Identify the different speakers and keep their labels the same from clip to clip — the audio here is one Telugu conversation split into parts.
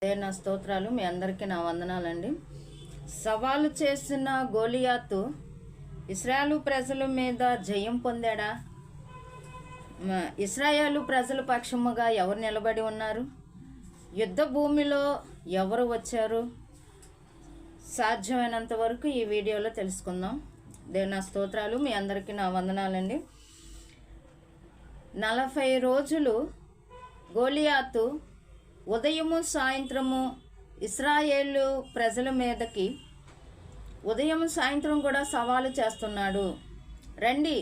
Speaker 1: నా స్తోత్రాలు. మీ అందరికీ నా వందనాలండి. సవాలు చేసిన గోలియాతు ఇశ్రాయేలు ప్రజల మీద జయం పొందాడా? ఇశ్రాయేలు ప్రజల పక్షముగా ఎవరు నిలబడి ఉన్నారు? యుద్ధ భూమిలో ఎవరు వచ్చారు? సాధ్యమైనంత వరకు ఈ వీడియోలో తెలుసుకుందాం. నా స్తోత్రాలు. మీ అందరికీ నా వందనాలండి. 40 రోజులు గోలియాతు ఉదయము సాయంత్రము ఇశ్రాయేలు ప్రజల మీదకి ఉదయం సాయంత్రం కూడా సవాలు చేస్తున్నాడు. రండి,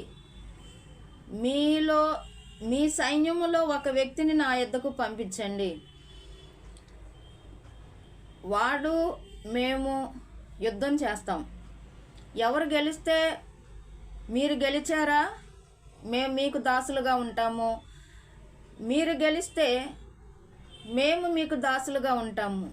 Speaker 1: మీ సైన్యములో ఒక వ్యక్తిని నా యొద్దకు పంపించండి, వాడు మేము యుద్ధం చేస్తాం. ఎవరు గెలిస్తే మీరు గెలిచారా, మేము మీకు దాసులుగా ఉంటాము, మీరు గెలిస్తే మేము మీకు దాసులుగా ఉంటాము,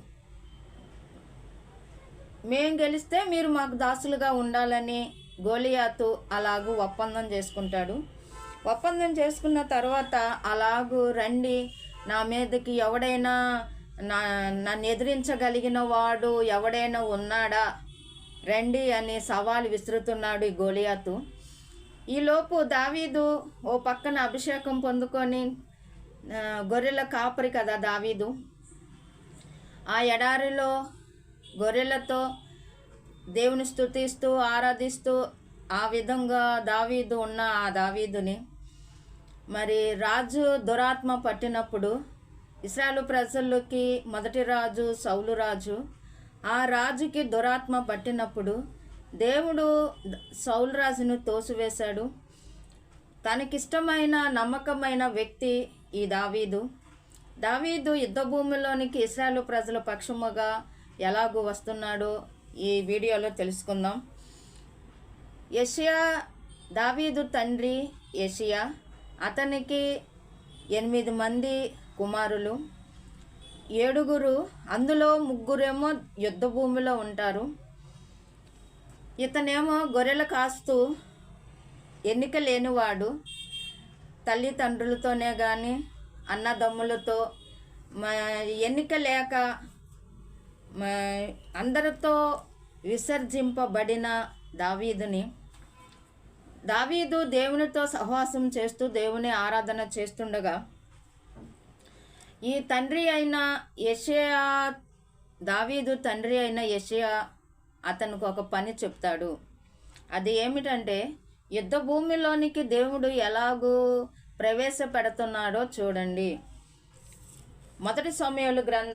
Speaker 1: మేము గెలిస్తే మీరు మాకు దాసులుగా ఉండాలని గోలియాతు అలాగూ ఒప్పందం చేసుకుంటాడు. ఒప్పందం చేసుకున్న తర్వాత అలాగూ రండి, నా మీదకి ఎవడైనా నన్ను ఎదిరించగలిగిన వాడు ఎవడైనా ఉన్నాడా, రండి అని సవాలు విసురుతున్నాడు ఈ గోలియాతు. ఈలోపు దావీదు ఓ పక్కన అభిషేకం పొందుకొని, గొర్రెల కాపరి కదా దావీదు, ఆ ఎడారిలో గొర్రెలతో దేవుని స్తుతిస్తూ ఆరాధిస్తూ ఆ విధంగా దావీదు ఉన్న ఆ దావీదుని మరి రాజు దురాత్మ పట్టినప్పుడు, ఇశ్రాయేలు ప్రజలకి మొదటి రాజు సౌలు రాజు, ఆ రాజుకి దురాత్మ పట్టినప్పుడు దేవుడు సౌలు రాజును తోసివేశాడు. తనకిష్టమైన నమ్మకమైన వ్యక్తి ఈ దావీదు యుద్ధ భూమిలోనికి ఇశ్రాయేలు ప్రజల పక్షముగా ఎలాగూ వస్తున్నాడో ఈ వీడియోలో తెలుసుకుందాం. యెషయా దావీదు తండ్రి యెషయా, అతనికి 8 మంది కుమారులు, 7 అందులో 3 యుద్ధ భూమిలో ఉంటారు. ఇతనేమో గొర్రెలు కాస్తూ ఎన్నిక లేనివాడు, తల్లిదండ్రులతోనే కానీ అన్నదమ్ములతో ఎన్నిక లేక అందరితో విసర్జింపబడిన దావీదు దేవునితో సహవాసం చేస్తూ దేవుని ఆరాధన చేస్తుండగా ఈ తండ్రి అయిన యెషయా, దావీదు తండ్రి అయిన యెషయా అతనికి ఒక పని చెప్తాడు. అది ఏమిటంటే, యుద్ధ భూమిలోనికి దేవుడు ఎలాగూ ప్రవేశపెడుతున్నాడో చూడండి. మొదటి సమూయేలు గ్రంథం